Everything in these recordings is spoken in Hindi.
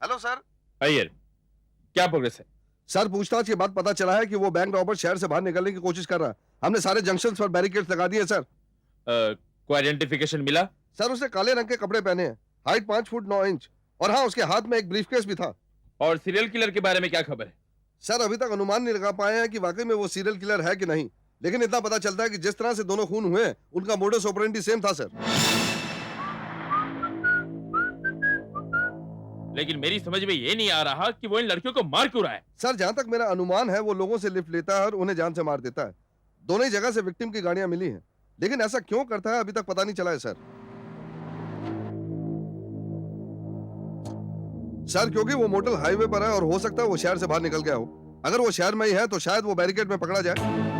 Hello sir. अय्यर, क्या प्रोग्रेस है? सर पूछताछ के बाद पता चला है कि वो बैंक रॉबर शहर से बाहर निकलने की कोशिश कर रहा है। हमने सारे जंक्शंस पर बैरिकेड्स लगा दिए सर। कोई आइडेंटिफिकेशन मिला? सर उसने काले रंग के कपड़े पहने हैं, हाइट 5 फुट 9 इंच, और हाँ उसके हाथ में एक ब्रीफकेस भी था। और सीरियल किलर के बारे में क्या खबर है? सर अभी तक अनुमान नहीं लगा पाए हैं कि वाकई में वो सीरियल किलर है कि नहीं, लेकिन इतना पता चलता है कि जिस तरह से दोनों खून हुए हैं, उनका मोडस ऑपरेंडी सेम था सर। लेकिन मेरी समझ में ये नहीं आ रहा कि वो इन लड़कियों को मार क्यों रहा है। सर जहां तक मेरा अनुमान है वो लोगों से लिफ्ट लेता है और उन्हें जान से मार देता है। दोनों ही जगह से विक्टिम की गाड़ियां मिली हैं, लेकिन ऐसा क्यों करता है अभी तक पता नहीं चला है सर। सर क्योंकि वो मोटल हाईवे पर है और हो सकता है वो शहर से बाहर निकल गया हो। अगर वो शहर में ही है तो शायद वो बैरिकेड में पकड़ा जाए।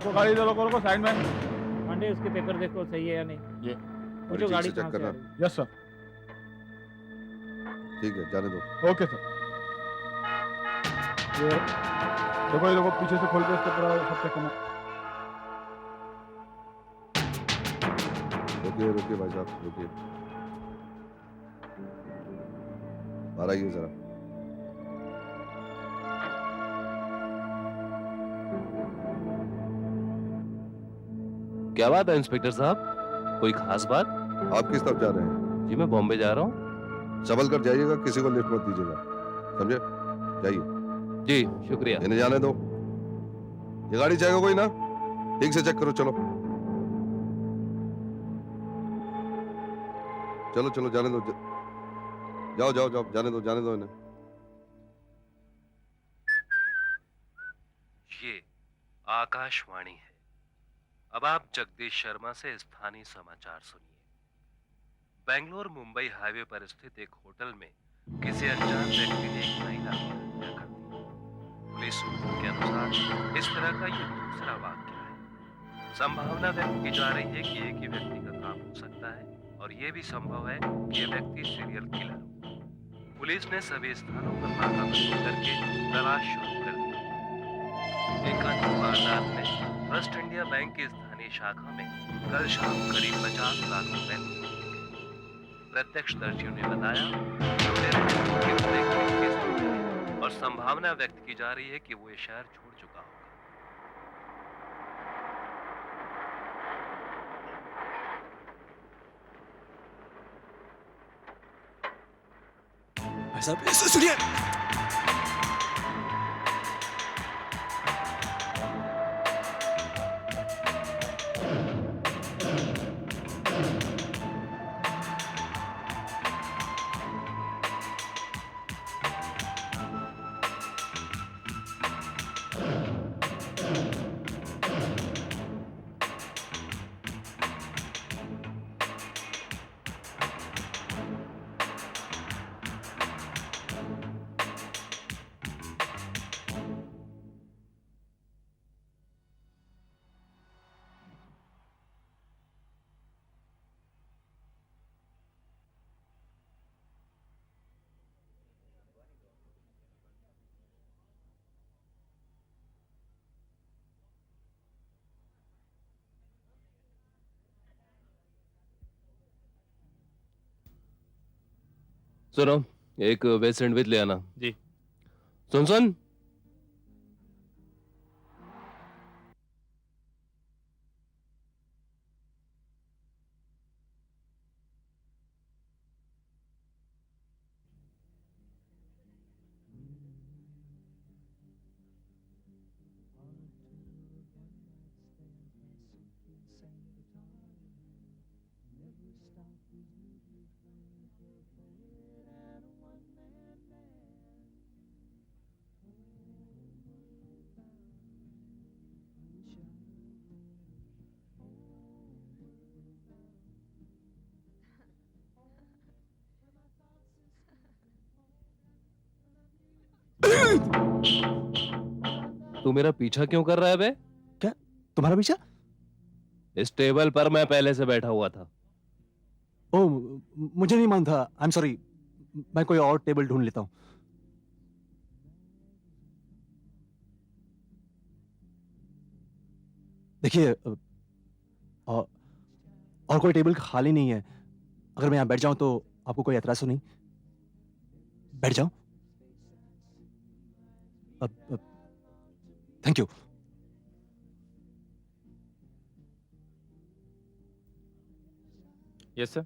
तो गाड़ी दे रोको रोको साइड में। पांडे उसके पेपर देखो सही है या नहीं। ये वो जो गाड़ी चेक कहाँ से आ करना। रही है? Yes sir. ठीक है जाने दो। Okay sir. ये देखो ये देखो पीछे से खोल के इसके पूरा सब चेक करना। रुकिए रुकिए भाई साहब रुकिए, बाहर आइए जरा। क्या बात है इंस्पेक्टर साहब, कोई खास बात? आप किस तरफ जा रहे हैं? जी मैं बॉम्बे जा रहा हूँ। संभल कर जाइएगा, किसी को लिफ्ट मत दीजिएगा, समझे? जाइए। जी शुक्रिया। इन्हें जाने दो। ये गाड़ी चाहिए कोई ना, ठीक से चेक करो। चलो चलो चलो जाने दो, जाओ जाओ जाओ, जाने दो इन्हें। ये आकाशवाणी है। अब आप जगदीश शर्मा से स्थानीय समाचार सुनिए। बेंगलोर मुंबई हाईवे पर स्थित एक होटल में किसी अनजान व्यक्ति ने एक महिला की हत्या कर दी। पुलिस सूत्रों के अनुसार इस तरह का ये दूसरा वाक्य है। संभावना व्यक्त की जा रही है कि एक ही व्यक्ति का काम हो सकता है और ये भी संभव है कि यह व्यक्ति सीरियल किलर हो। पुलिस ने सभी स्थानों पर नाकाबंदी करके तलाश शुरू कर दी। एक अन्य वारदात में वेस्ट इंडिया बैंक की स्थानीय शाखा में कल शाम करीब 50 लाख रुपए लूट लिए गए। प्रत्यक्षदर्शियों ने बताया कि लुटेरे की ब्रेक केस है और संभावना व्यक्त की जा रही है कि वो ये शहर छोड़ चुका होगा। भाई साहब सुनिए। सुनो, एक वेज सैंडविच ले आना। जी। सुन सुन। तू मेरा पीछा क्यों कर रहा है बे? क्या तुम्हारा पीछा? इस टेबल पर मैं पहले से बैठा हुआ था। ओ मुझे नहीं मालूम था, आई एम सॉरी। मैं कोई और टेबल ढूंढ लेता हूँ। देखिए और कोई टेबल खाली नहीं है। अगर मैं यहाँ बैठ जाऊं तो आपको कोई एतराज तो नहीं? बैठ जाऊं? Thank you. Yes sir.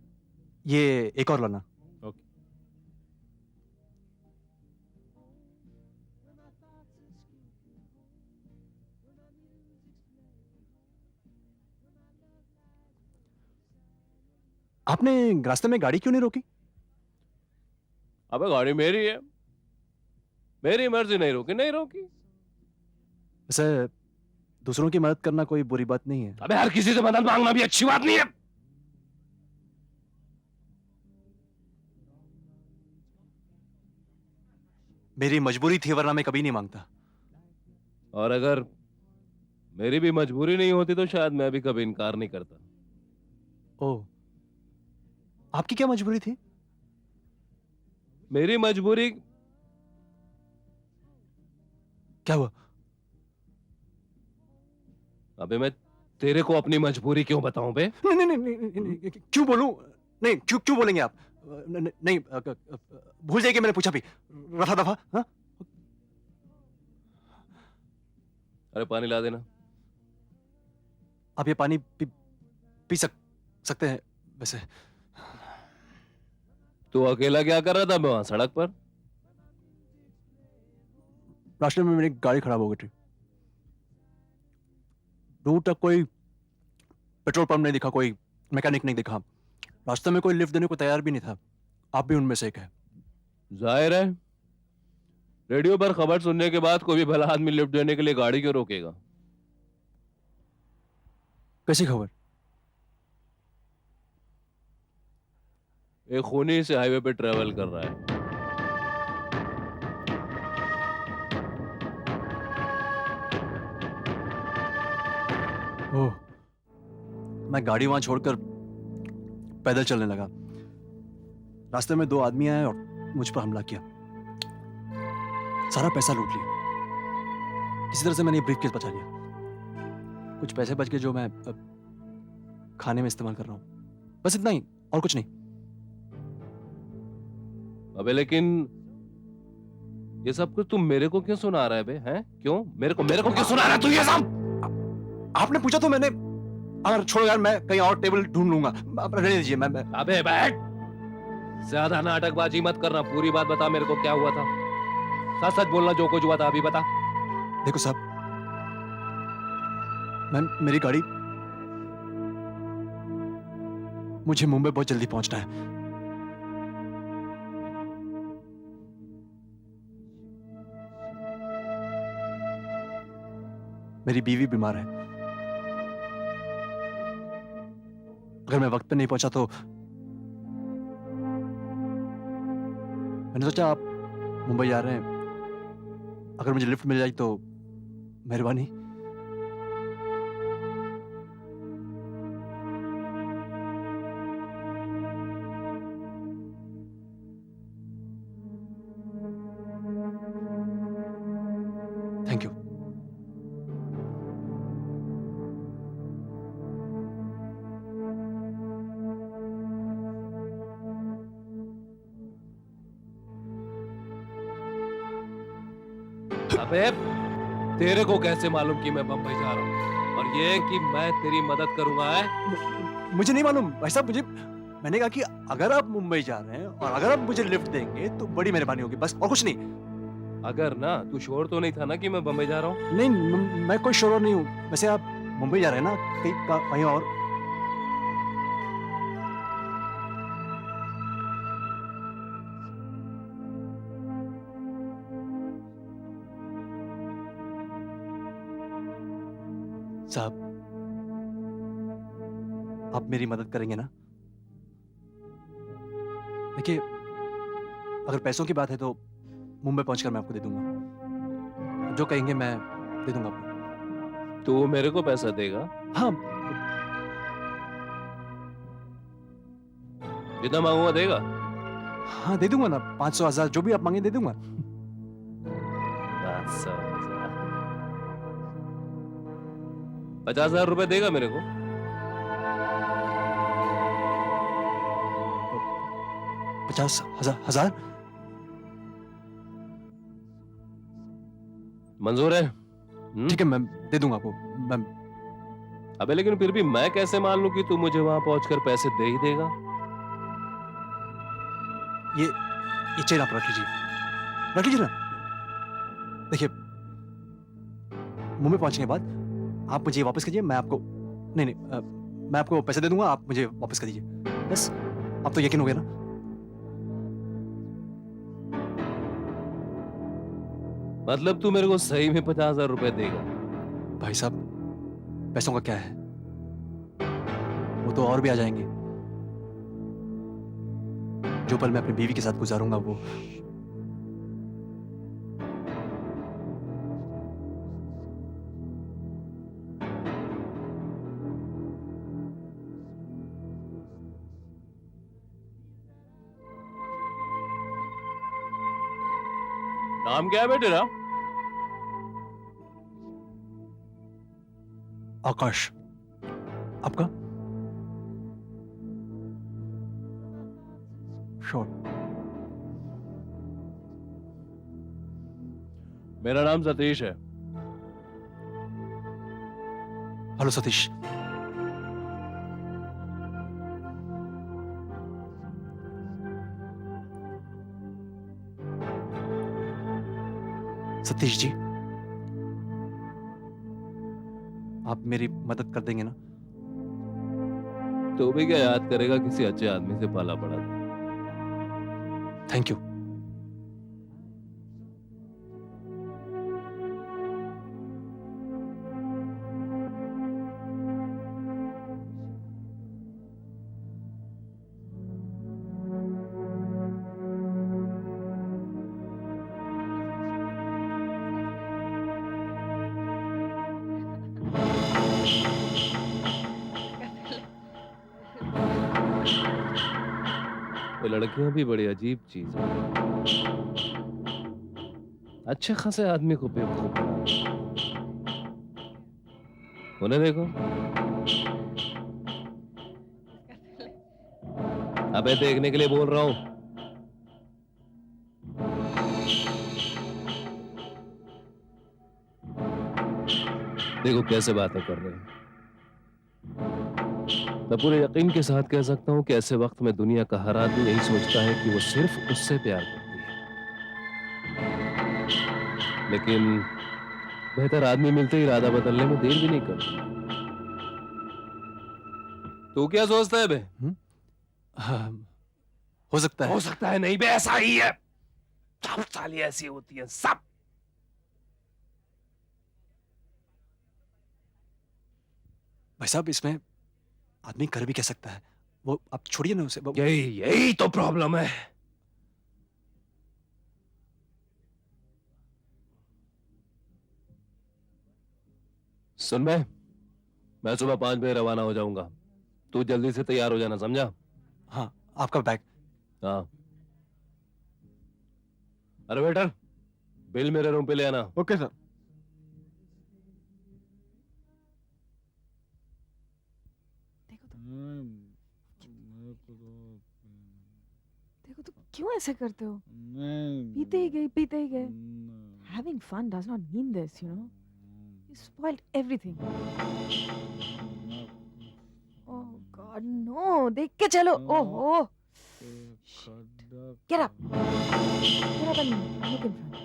ये एक और लाना। ओके। आपने रास्ते में गाड़ी क्यों नहीं रोकी? अबे गाड़ी मेरी है, मेरी मर्जी, नहीं रोकी नहीं रोकी। वैसे दूसरों की मदद करना कोई बुरी बात नहीं है। अबे हर किसी से मदद मांगना भी अच्छी बात नहीं है। मेरी मजबूरी थी, वरना मैं कभी नहीं मांगता। और अगर मेरी भी मजबूरी नहीं होती तो शायद मैं भी कभी इनकार नहीं करता। ओह, आपकी क्या मजबूरी थी? मेरी मजबूरी क्या हुआ? अबे मैं तेरे को अपनी मजबूरी क्यों बताऊं बे? नहीं नहीं नहीं, नहीं, नहीं, क्यों बोलूं? नहीं, क्यों क्यों बोलेंगे आप? नहीं, भूल जाइए कि मैंने पूछा भी। रफा दफा। हाँ? अरे पानी ला देना। आप ये पानी पी सकते हैं वैसे। तू अकेला क्या कर रहा था वहां सड़क पर? रास्ते में मेरी गाड़ी खराब हो गई थी। दूर तक कोई पेट्रोल पंप नहीं दिखा, कोई मैकेनिक नहीं दिखा। रास्ते में कोई लिफ्ट देने को तैयार भी नहीं था। आप भी उनमें से एक है। जाहिर है, रेडियो पर खबर सुनने के बाद कोई भी भला आदमी लिफ्ट देने के लिए गाड़ी क्यों रोकेगा? कैसी खबर? एक खूनी से हाईवे पे ट्रेवल कर रहा है। ओह, मैं गाड़ी वहां छोड़कर पैदल चलने लगा। रास्ते में दो आदमी आए और मुझ पर हमला किया। सारा पैसा लूट लिया। किसी तरह से मैंने ब्रीफकेस बचा लिया। कुछ पैसे बच गए जो मैं खाने में इस्तेमाल कर रहा हूं। बस इतना ही, और कुछ नहीं। अबे लेकिन ये सब कुछ तुम मेरे को क्यों सुना रहा है बे? हैं? क्यों मेरे को क्यों सुना रहा है तू ये सब? आपने पूछा तो मैंने। अगर छोड़ो यार, मैं कहीं और टेबल ढूंढ लूंगा। आप रहने दीजिए। मैं अबे बैठ, ज्यादा नाटकबाजी मत करना। पूरी बात बता मेरे को, क्या हुआ था? सच सच बोलना, जो कुछ हुआ था अभी बता। देखो साहब, मेरी गाड़ी, मुझे मुंबई बहुत जल्दी पहुंचना है। मेरी बीवी बीमार है। अगर मैं वक्त पे नहीं पहुंचा तो मैंने सोचा आप मुंबई जा रहे हैं, अगर मुझे लिफ्ट मिल जाए तो मेहरबानी। Thank you. अबे तेरे को कैसे मालूम कि मैं बम्बई जा रहा हूँ और ये कि मैं तेरी मदद करूंगा? है मुझे नहीं मालूम भाई साहब। मैंने कहा कि अगर आप मुंबई जा रहे हैं और अगर आप मुझे लिफ्ट देंगे तो बड़ी मेहरबानी होगी, बस, और कुछ नहीं। अगर ना, तू श्योर तो नहीं था ना कि मैं बम्बई जा रहा हूँ? नहीं, मैं कोई शोर नहीं हूँ। वैसे आप मुंबई जा रहे हैं ना, कहीं और? साहब, आप मेरी मदद करेंगे ना? देखिए, अगर पैसों की बात है तो मुंबई पहुंचकर मैं आपको दे दूंगा। जो कहेंगे मैं दे दूंगा आपको। तू मेरे को पैसा देगा? हाँ, जितना मांगूंगा देगा? हाँ दे दूंगा ना। 500, 1000, जो भी आप मांगे दे दूंगा। 500,000। 50,000 रुपए देगा मेरे को? 50,000? मंजूर है? ठीक है, मैं दे दूंगा आपको। मैं अबे लेकिन फिर भी मैं कैसे मान लूं कि तू मुझे वहां पहुंचकर पैसे दे ही देगा? ये चेन आप रख लीजिए ना। देखिए, मुंबई पहुंचने के बाद आप मुझे वापस कीजिए, मैं आपको नहीं, मैं आपको पैसे दे दूंगा, आप मुझे वापस कर दीजिए बस। अब तो यकीन हो गया ना? मतलब तू मेरे को सही में 50,000 रुपए देगा? भाई साहब, पैसों का क्या है, वो तो और भी आ जाएंगे। जो पल मैं अपनी बीवी के साथ गुजारूंगा वो नाम क्या है बेटे तेरा? आकाश। आपका? श्योर। मेरा नाम सतीश है। हेलो सतीश। सतीश जी, आप मेरी मदद कर देंगे ना? तो भी क्या याद करेगा, किसी अच्छे आदमी से पाला पड़ा था। Thank you. ये लड़कियां भी बड़ी अजीब चीज है। अच्छे खासे आदमी को बेवकूफ बना। उन्हें देखो, अबे देखने के लिए बोल रहा हूं। देखो कैसे बातें कर रहे हैं। मैं पूरे यकीन के साथ कह सकता हूं कि ऐसे वक्त में दुनिया का हर आदमी यही सोचता है कि वो सिर्फ उससे प्यार करती है, लेकिन बेहतर आदमी मिलते ही इरादा बदलने में देर भी नहीं करती। तू क्या सोचता है बे? हो सकता है। हो सकता है नहीं बे, ऐसा ही है। सब साली ऐसी होती है, सब। भाई साहब, इसमें आदमी कर भी कह सकता है। वो आप छोड़िए ना उसे। यही तो प्रॉब्लम है। सुन बे, मैं सुबह 5 बजे रवाना हो जाऊंगा। तू जल्दी से तैयार हो जाना, समझा? हाँ, आपका बैग। हाँ। अरे वेटर, बिल मेरे रूम पे ले आना। Okay sir. देखो तो क्यों ऐसे करते हो? पीते ही गए। Having fun does not mean this, you know. You spoiled everything. Oh God, no! देख के चलो. Oh. Get up. Get up and look in front.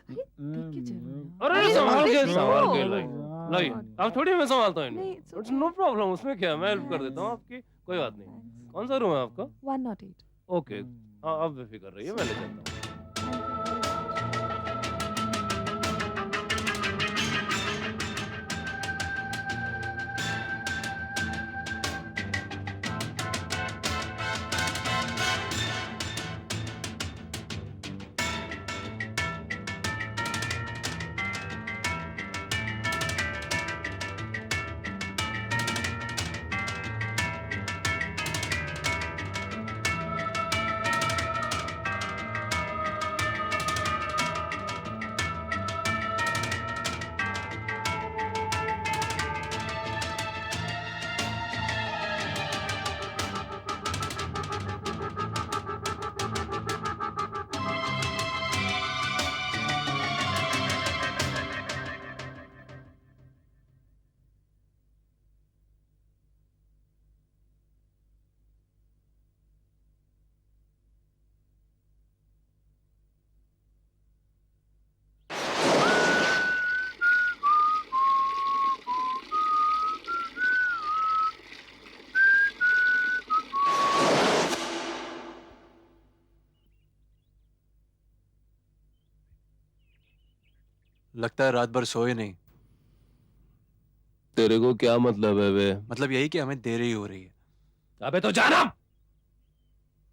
अरे देख के चलो. अरे संभाल के no. नहीं, आप थोड़ी मैं संभालता हूँ नहीं, इन्हें। it's It's no problem, उसमें क्या है, मैं हेल्प कर देता हूँ आपकी, कोई बात नहीं। कौन सा रूम है आपका? 108. ओके, हाँ आप बेफिक्र रहिए, मैं ले जाता हूँ। लगता है रात भर सोए नहीं। तेरे को क्या मतलब है बे? मतलब यही कि हमें देरी हो रही है। अबे तो जाना।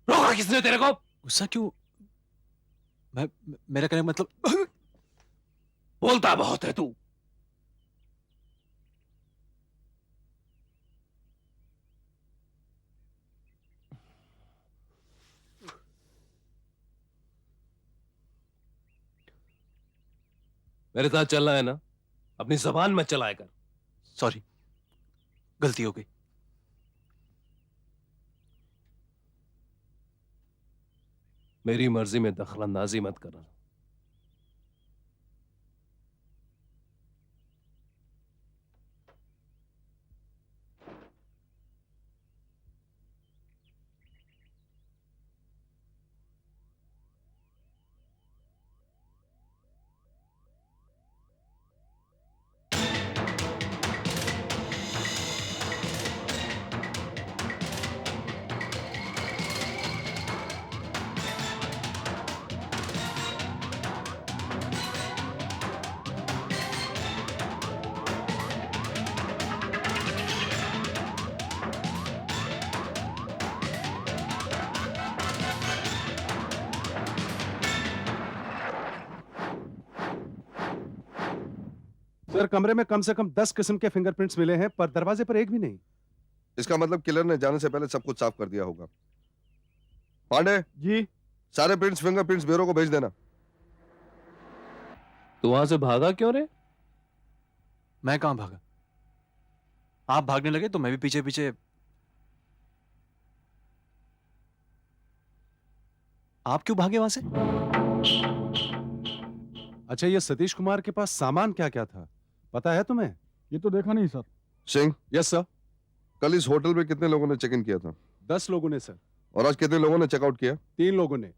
रोका किसने तेरे को? गुस्सा क्यों? मेरा कहने का मतलब बोलता बहुत है तू। मेरे साथ चलना है ना, अपनी जबान में चलाया कर। सॉरी, गलती हो गई। मेरी मर्जी में दखलंदाजी मत करना। सर कमरे में कम से कम 10 किस्म के फिंगरप्रिंट्स मिले हैं, पर दरवाजे पर एक भी नहीं। इसका मतलब किलर ने जाने से पहले सब कुछ साफ कर दिया होगा। पांडे, जी। सारे प्रिंट्स फिंगरप्रिंट्स ब्यूरो को भेज देना। तू वहां से भागा क्यों रे? मैं कहां भागा? आप भागने लगे तो मैं भी पीछे पीछे। आप क्यों भागे वहां से? अच्छा, ये सतीश कुमार के पास सामान क्या क्या था, पता है तुम्हें? ये तो देखा नहीं सर। Singh, yes sir. कल इस होटल में कितने लोगों ने चेक इन किया था? 10 लोगों ने सर। और आज कितने लोगों ने चेकआउट किया? 3 लोगों ने।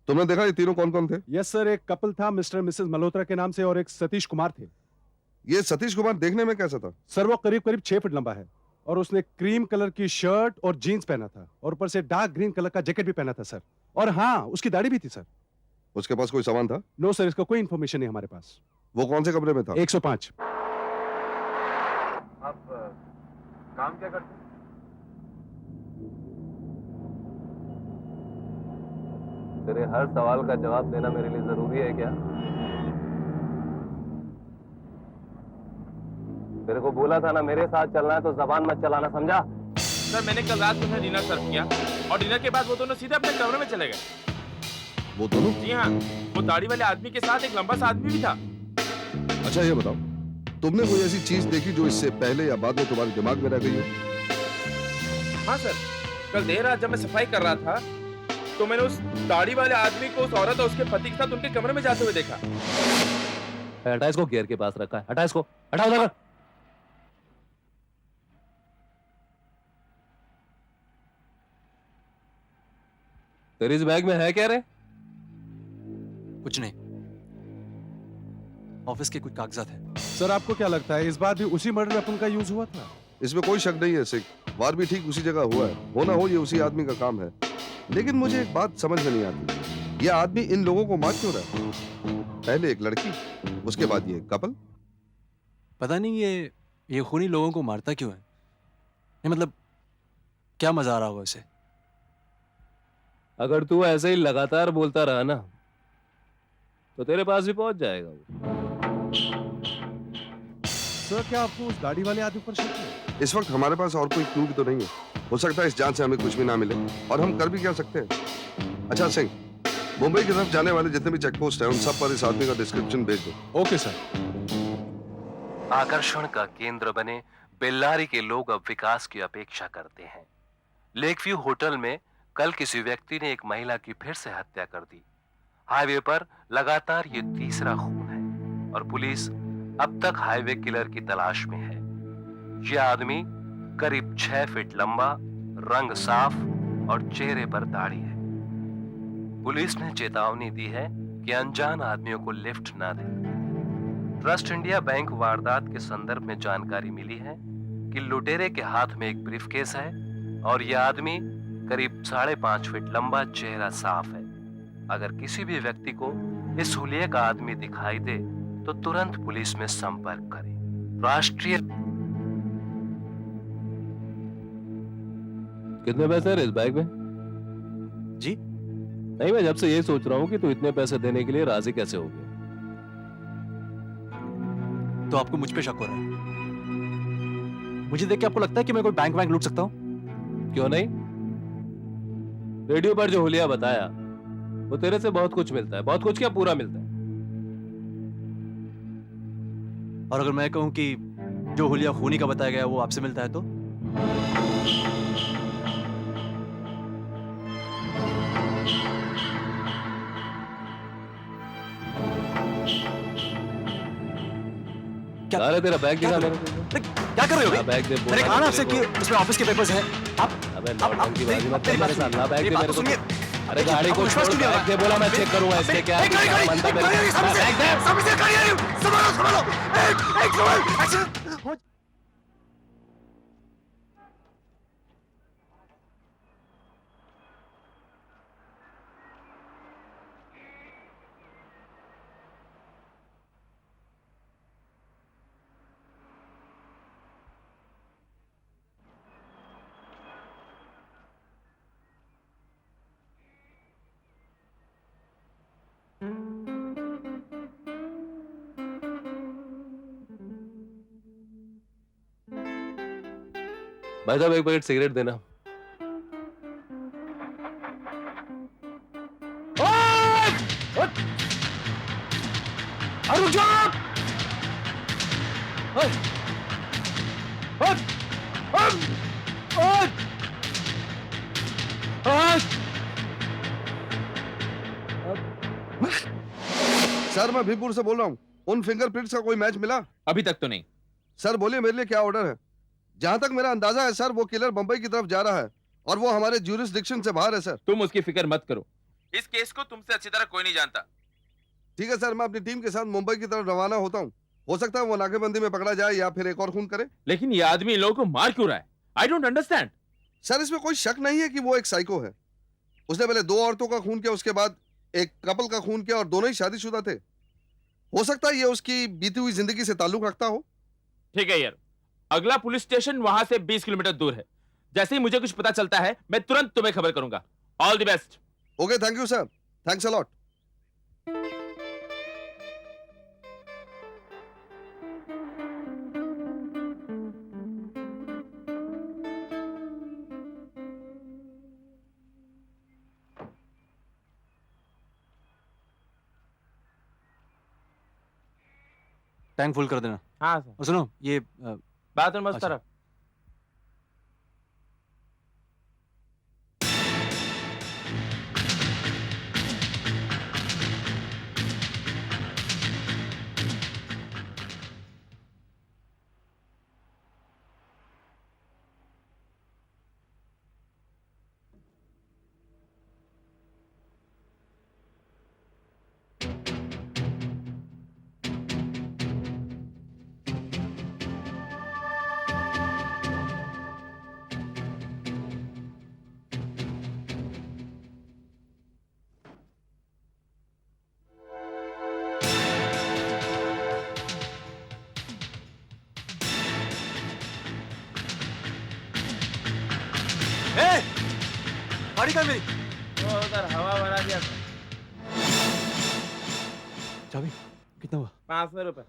तुमने देखा ये तीनों कौन कौन थे? यस सर, एक कपल था मिस्टर मिसेस मल्होत्रा के नाम से, और एक सतीश कुमार थे। ये सतीश कुमार देखने में कैसा था? सर वो करीब करीब 6 फीट लंबा है, और उसने क्रीम कलर की शर्ट और जीन्स पहना था, और ऊपर से डार्क ग्रीन कलर का जैकेट भी पहना था सर। और हाँ, उसकी दाढ़ी भी थी सर। उसके पास कोई सामान था? नो सर, इसका कोई इंफॉर्मेशन नहीं हमारे पास। वो कौन से कमरे में था? 105। आप काम क्या करते हैं? तेरे हर सवाल का जवाब देना मेरे लिए जरूरी है क्या? तेरे को बोला था ना मेरे साथ चलना है तो जबान मत चलाना, समझा? सर मैंने कल रात में डिनर सर्व किया और डिनर के बाद वो दोनों सीधे अपने कमरे में चले गए। वो दोनों? जी हाँ, वो दाढ़ी वाले आदमी के साथ एक लंबा सा आदमी भी था। अच्छा ये बताओ, तुमने कोई ऐसी चीज देखी जो इससे पहले या बाद में तुम्हारे दिमाग में रह गई हो? हाँ सर, कल देर रात जब मैं सफाई कर रहा था तो मैंने उस दाढ़ी वाले आदमी को उस औरत और उसके पति के साथ उनके कमरे में जाते हुए देखा। हटा इसको, गियर के पास रखा है, हटा इसको, हटा उधर। तेरे इस बैग में है क्या रे? कुछ नहीं, ऑफिस के कुछ कागजात हैं। सर आपको क्या लगता है इस बार भी उसी मर्डर वेपन का यूज हुआ था? इसमें कोई शक नहीं है सिख, वार भी ठीक उसी जगह हुआ है। हो ना हो ये उसी आदमी का काम है। लेकिन मुझे एक बात समझ में नहीं आती, ये आदमी इन लोगों को मार क्यों रहा है? पहले एक लड़की, उसके बाद ये कपल। पता नहीं ये खूनी लोगों को मारता क्यों है? ये मतलब क्या मजा आ रहा होगा इसे? अगर तू ऐसे ही लगातार बोलता रहा ना तो तेरे पास भी पहुंच जाएगा वो। सर क्या आपको उस दाढ़ी वाले आदमी पर शक है? इस वक्त हमारे पास और कोई क्लू भी तो नहीं है। हो सकता है इस जांच से हमें कुछ भी ना मिले, और हम कर भी क्या सकते हैं। अच्छा सिंह, मुंबई की तरफ जाने वाले जितने भी चेक पोस्ट हैं उन सब पर इस आदमी का डिस्क्रिप्शन भेज दो। Okay sir. आकर्षण का केंद्र बने बेल्लारी के लोग अब विकास की अपेक्षा करते हैं। लेक व्यू होटल में कल किसी व्यक्ति ने एक महिला की फिर से हत्या कर दी। हाईवे पर लगातार ये तीसरा खून है और पुलिस अब तक हाईवे किलर की तलाश में है। यह आदमी करीब 6 फीट लंबा, रंग साफ और चेहरे पर दाढ़ी है। पुलिस ने चेतावनी दी है कि अनजान आदमियों को लिफ्ट ना दें। ट्रस्ट इंडिया बैंक वारदात के संदर्भ में जानकारी मिली है कि लुटेरे के हाथ में एक ब्रीफकेस है और यह आदमी करीब 5.5 फीट लंबा, चेहरा साफ है। अगर किसी भी व्यक्ति को इस हुलिये का आदमी दिखाई दे तो तुरंत पुलिस में संपर्क करें। राष्ट्रीय कितने पैसे है इस बैग में? जी? नहीं, मैं जब से ये सोच रहा हूँ कि तू इतने पैसे देने के लिए राजी कैसे हो गया। तो आपको मुझ पे शक हो रहा है? मुझे देख के आपको लगता है कि मैं कोई बैंक वैंक लूट सकता हूँ? क्यों नहीं? रेडियो पर जो हुलिया बताया वो तेरे से बहुत कुछ मिलता है। बहुत कुछ क्या, पूरा मिलता है। और अगर मैं कहूं कि जो हुलिया खूनी का बताया गया वो आपसे मिलता है तो? अरे तेरा बैग दिखा मेरे को। क्या कर रहे हो? बैग दे। मैंने कहा ना आपसे कि उसमें ऑफिस के पेपर्स हैं। आप अबे नौटंकी बाजी मत कर मेरे साथ। ला बैग दे बात मेरे को। सुनिए। अरे गाड़ी को छोड़, बैग दे बोला, मैं चेक करूंगा इसके क्या है। बनता मेरे को। बैग दे। भाई साहब एक पैकेट सिगरेट देना। रुक जाओ! सर मैं भीमपुर से बोल रहा हूँ। उन फिंगरप्रिंट्स का कोई मैच मिला? अभी तक तो नहीं। सर बोलिए मेरे लिए क्या ऑर्डर है? जहां तक मेरा अंदाजा है सर, वो किलर बंबई की तरफ जा रहा है और वो हमारे ज्यूरिसडिक्शन से बाहर है सर। तुम उसकी फिक्र मत करो, इस केस को तुमसे अच्छी तरह कोई नहीं जानता। ठीक है सर, मैं अपनी टीम के साथ मुंबई की तरफ रवाना होता हूँ। हो सकता है वो नाकेबंदी में पकड़ा जाए या फिर एक और खून करे। लेकिन ये आदमी इन लोगों को मार क्यों रहा है? I don't understand. सर इसमें कोई शक नहीं है कि वो एक साइको है। उसने पहले 2 औरतों का खून किया, उसके बाद एक कपल का खून किया और दोनों ही शादीशुदा थे। हो सकता है ये उसकी बीती हुई जिंदगी से ताल्लुक रखता हो। ठीक है यार, अगला पुलिस स्टेशन वहां से 20 किलोमीटर दूर है। जैसे ही मुझे कुछ पता चलता है मैं तुरंत तुम्हें खबर करूंगा। All the best. Okay, thank you sir, thanks a lot. Tank full कर देना। हाँ सर। और सुनो ये बाथरूम उस अच्छा। तरफ। गाड़ी कहाँ है मेरी? वो उधर हवा भरा दिया। चाबी कितना हुआ? 500 रुपए।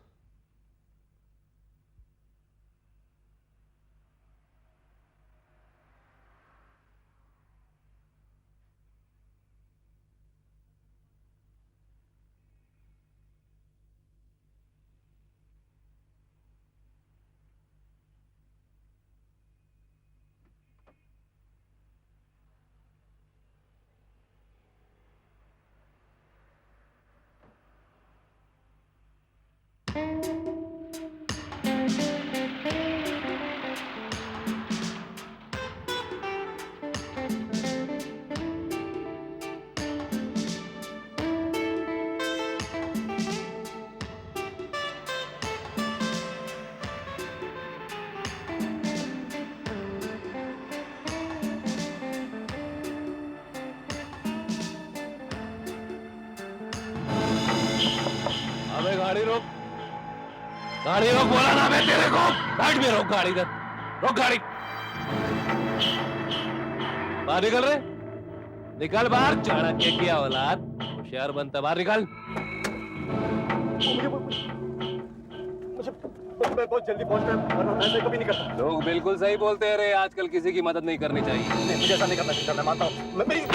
अबे गाड़ी रोक। गाड़ी रोक, बोला ना मैं तेरे को। साइड में रोक गाड़ी, इधर रोक गाड़ी। बाहर निकल रहे, निकल बाहर। चाणक्य की औलाद, होशियार बनता, बाहर निकल। मैं बहुत जल्दी पहुंचना है और मैं ऐसे कभी नहीं करता। लोग बिल्कुल सही बोलते हैं रे, आजकल किसी की मदद नहीं करनी चाहिए। मुझे ऐसा नहीं करना चाहिए, मैं मानता हूँ। मेरी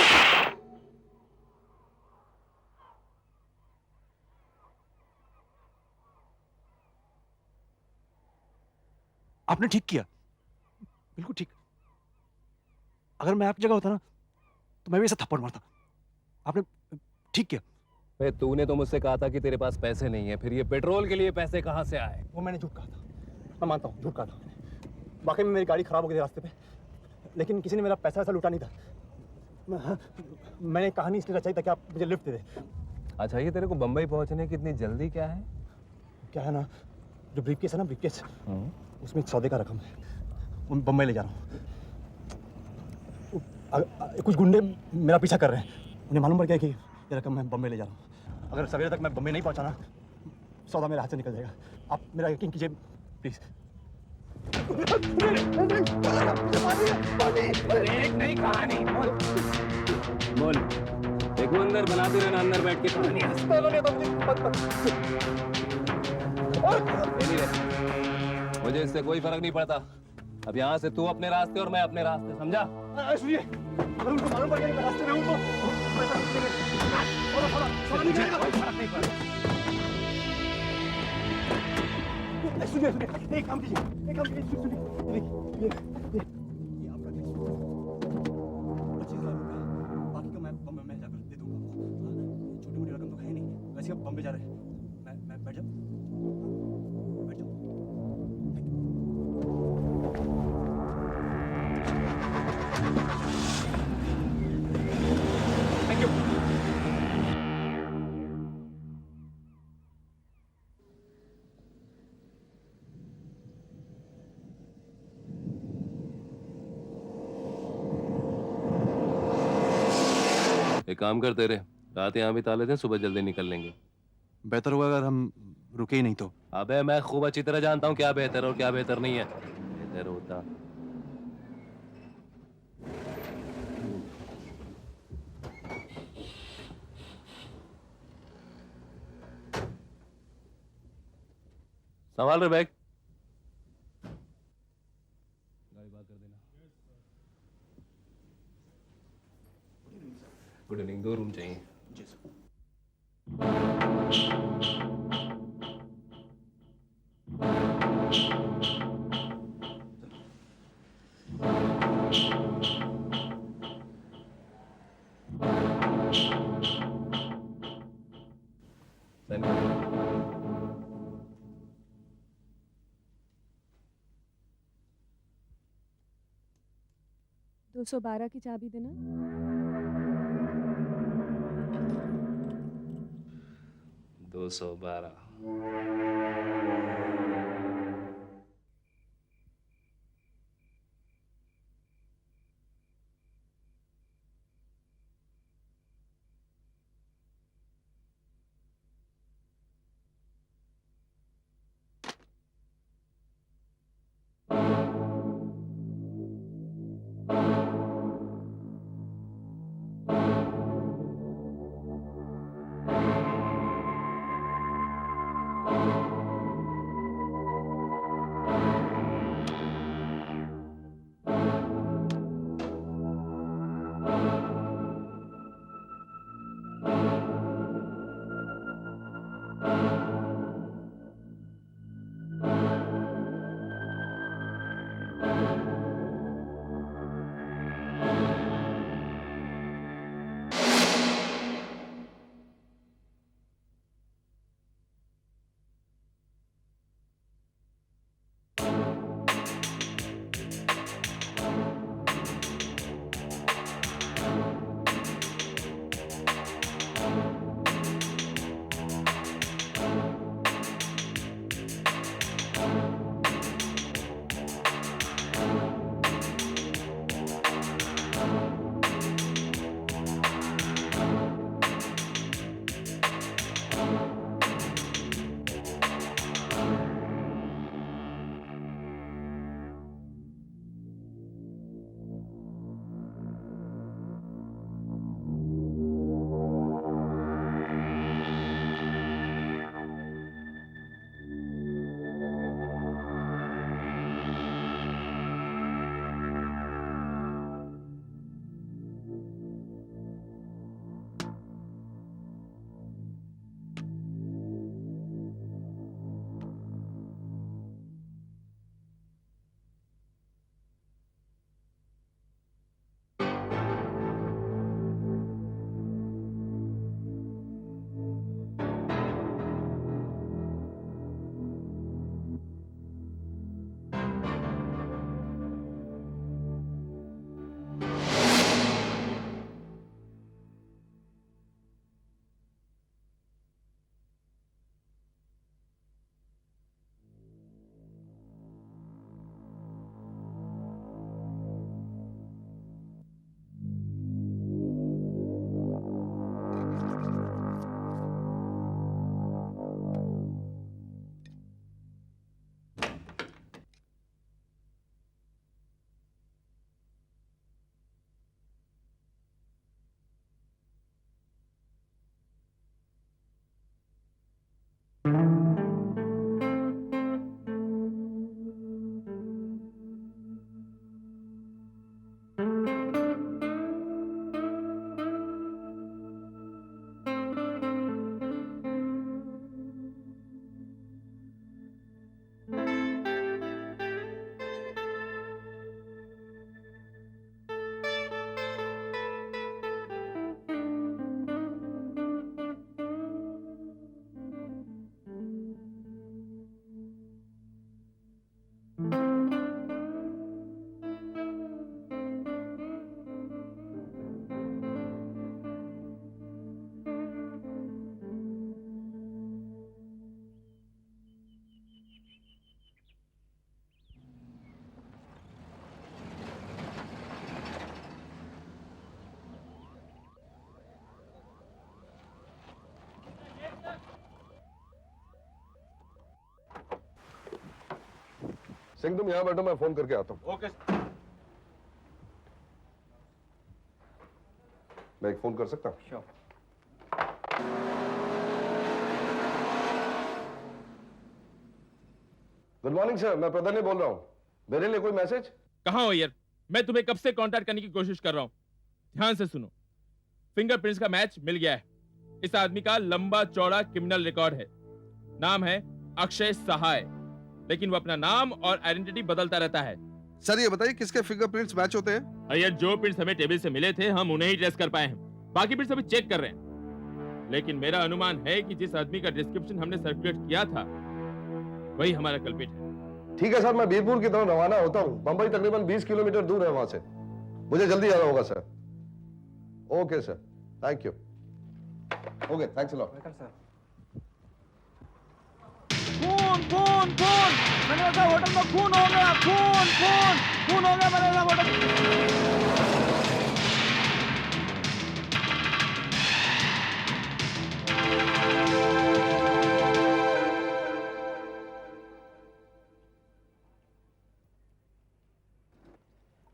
आपने ठीक किया, बिल्कुल ठीक। अगर मैं आपकी जगह होता ना तो मैं भी ऐसा थप्पड़ मारता। आपने ठीक किया। भाई तूने तो मुझसे कहा था कि तेरे पास पैसे नहीं है, फिर ये पेट्रोल के लिए पैसे कहाँ से आए? वो मैंने झूठ कहा था, मैं मानता हूँ, झूठ कहा था मैंने। वाकई में मेरी गाड़ी खराब हो गई थी रास्ते पे, लेकिन किसी ने मेरा पैसा ऐसा लूटा नहीं था। मैंने कहानी इसलिए रचाई था कि आप मुझे लिफ्ट दे दे। अच्छा, ये तेरे को बंबई पहुंचने की इतनी जल्दी क्या है? क्या है ना, जो ब्रीफकेस है ना, ब्रीफकेस, उसमें एक सौदे का रकम है, वो बम्बई ले जा रहा हूँ। कुछ गुंडे मेरा पीछा कर रहे हैं, उन्हें मालूम पड़ गया कि ये रकम मैं बम्बई ले जा रहा हूँ। अगर सवेरे तक मैं बम्बई नहीं पहुँचा ना, सौदा मेरे हाथ से निकल जाएगा। आप मेरा यकीन कीजिए प्लीज। नहीं कहानी बोल, देखो अंदर बनाते रहना, अंदर बैठ के कहानी। मुझे इससे कोई फर्क नहीं पड़ता। अब यहाँ से तू अपने रास्ते और मैं अपने रास्ते, समझा? सुनिए, अगर उनको मालूम पड़ गया कि मैं रास्ते में हूँ तो मुझे कोई फर्क नहीं पड़ता। सुनिए, एक काम कीजिए, सुनिए, ये आपका 25 लाख रुपए, बाकी का मैं बम्बई में जाकर दे दूंगा। छोटी मोटी रकम तो है नहीं, वैसे अब बम्बई जा रहे हैं। मैं बैठ जाऊँ? बैठ जाऊँ? Thank you. एक काम करते रहे, रात यहाँ बिता लेते हैं, सुबह जल्दी निकल लेंगे। बेहतर होगा अगर हम रुके ही नहीं तो। अबे मैं खूब अच्छी तरह जानता हूँ क्या बेहतर और क्या बेहतर नहीं है। बेहतर होता संभाल रहे बैग। गाड़ी बात कर देना। गुड इवनिंग, 2 रूम चाहिए। धन्यवाद। 212 की चाबी देना। 212। सिंह तुम यहाँ बैठो, मैं फोन करके आता हूँ। ओके। मैं एक फोन कर सकता हूँ? श्योर। गुड मॉर्निंग सर, मैं प्रधान बोल रहा हूँ। मेरे लिए कोई मैसेज? कहाँ हो यार? मैं तुम्हें कब से कांटेक्ट करने की कोशिश कर रहा हूँ। ध्यान से सुनो, फिंगरप्रिंट्स का मैच मिल गया है। इस आदमी का लंबा चौड़ा क्रिमिनल रिकॉर्ड है। नाम है अक्षय सहाय, लेकिन वो अपना नाम और आइडेंटिटी बदलता रहता है। सर ये बताइए किसके फिंगरप्रिंट्स मैच होते हैं? यार जो प्रिंट्स हमें टेबल से मिले थे हम उन्हें ही ट्रेस कर पाए हैं, बाकी प्रिंट्स अभी चेक कर रहे हैं। लेकिन मेरा अनुमान है कि जिस आदमी का डिस्क्रिप्शन हमने सर्कुलेट किया था वही हमारा कल्पित है। ठीक है सर, मैं बीरपुर की तरफ रवाना होता हूँ। बंबई तकरीबन 20 किलोमीटर दूर है वहां से। मुझे जल्दी आना होगा sir. Okay sir, thank you. Okay, thanks a lot. Welcome sir. खून खून खून मनरेगा होटल में खून हो गया। खून खून खून हो गया मनरेगा होटल।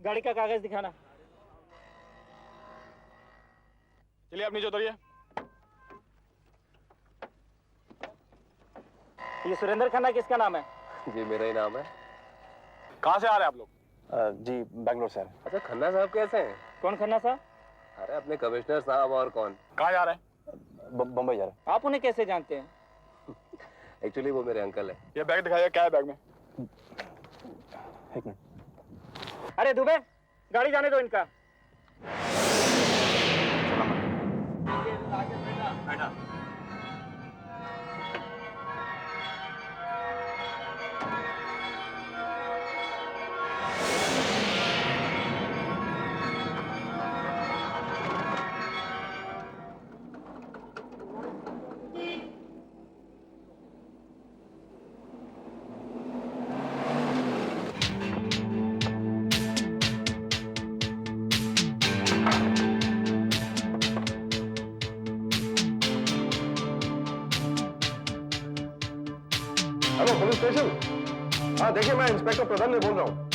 गाड़ी का कागज दिखाना। चलिए आप नीचे उतरिए। ये सुरेंद्र खन्ना किसका नाम है? जी मेरा ही नाम है। कहाँ से आ रहे हैं आप लोग? जी बैंगलोर से। अच्छा खन्ना साहब कैसे हैं? कौन खन्ना साहब? अरे अपने कमिश्नर साहब। और कौन? कहाँ जा रहे हैं? बम्बई जा रहे हैं। आप उन्हें कैसे जानते हैं? एक्चुअली वो मेरे अंकल है। ये बैग दिखाइए, क्या है बैग में? एक मिनट। अरे दुबे, गाड़ी जाने दो इनका। Hello police station. हाँ देखिए, मैं इंस्पेक्टर प्रधान ने बोल रहा हूँ।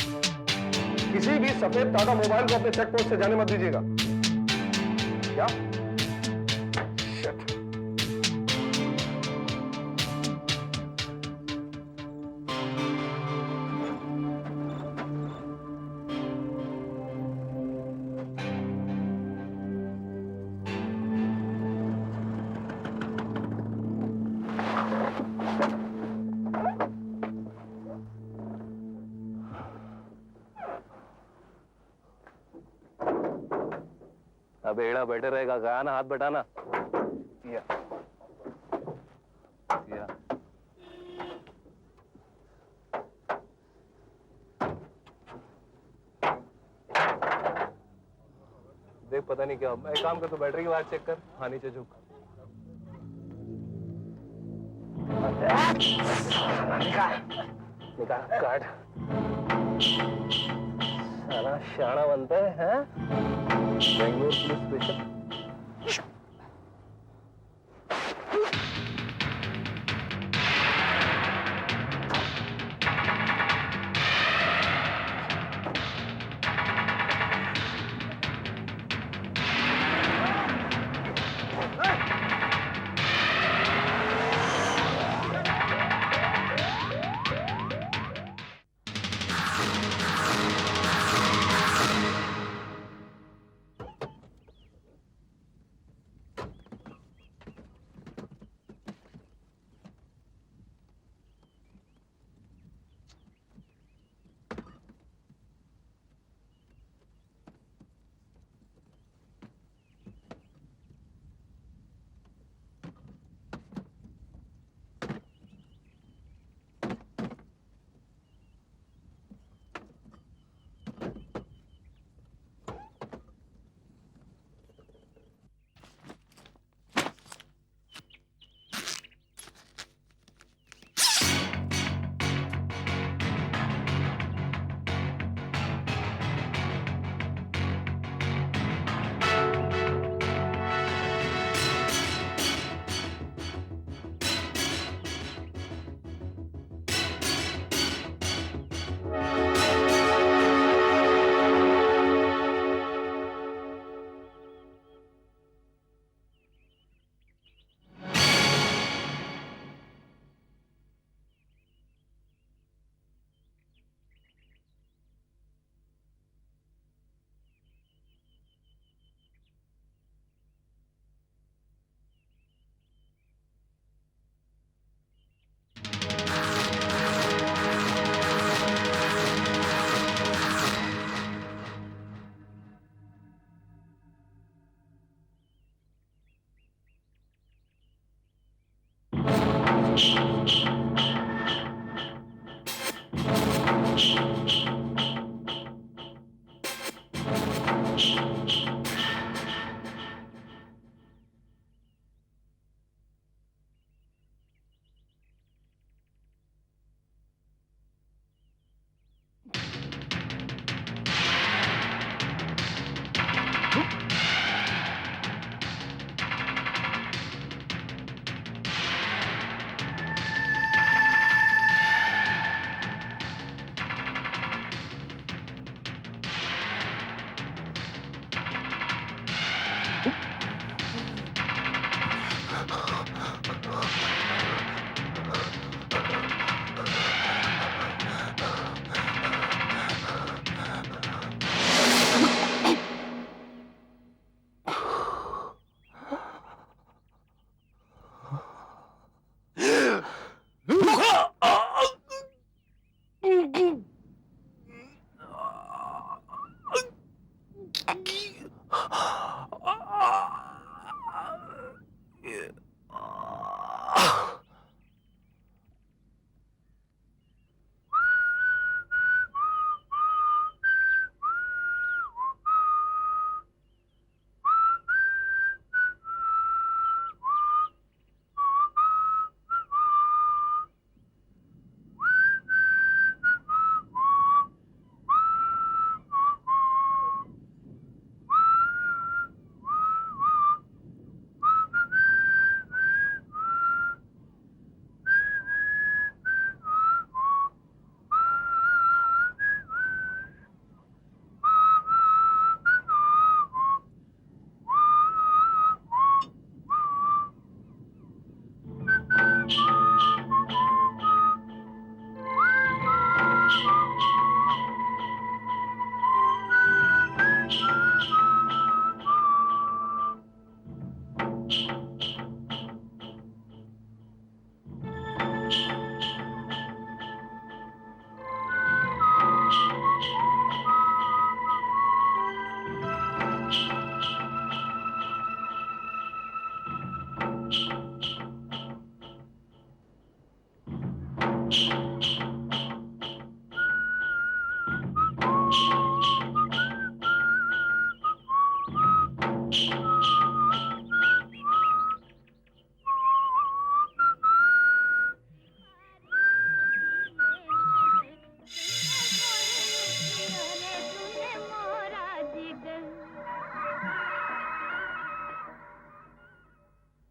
किसी भी सफेद टाटा मोबाइल को अपने चेक पोस्ट से जाने मत दीजिएगा। क्या? Shit. अब एड़ा बैठे रहेगा, गया ना, हाथ बटाना। या। या। देख पता नहीं क्या। एक काम कर, तो बैटरी की बात चेक कर। हाँ नीचे झुक। निकाल काट। साला शाना बनता है, हैं? Bangalore police special.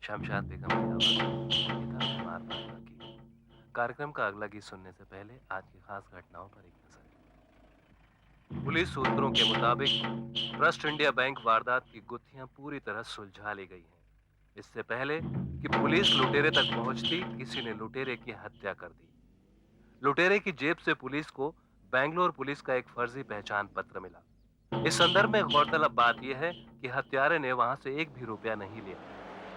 शमशाद बेगम की आवाज ये था बीमार बालिका की। कार्यक्रम का अगला गीत सुनने से पहले आज की खास घटनाओं पर एक नजर। पुलिस सूत्रों के मुताबिक ट्रस्ट इंडिया बैंक वारदात की गुत्थियां पूरी तरह सुलझा ली गई हैं। इससे पहले कि पुलिस लुटेरे तक पहुंचती, किसी ने लुटेरे की हत्या कर दी। लुटेरे की जेब से पुलिस को बेंगलोर पुलिस का एक फर्जी पहचान पत्र मिला। इस संदर्भ में गौरतलब बात यह है कि हत्यारे ने वहां से एक भी रुपया नहीं लिया।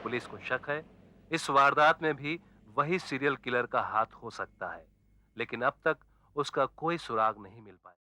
पुलिस को शक है इस वारदात में भी वही सीरियल किलर का हाथ हो सकता है, लेकिन अब तक उसका कोई सुराग नहीं मिल पाया।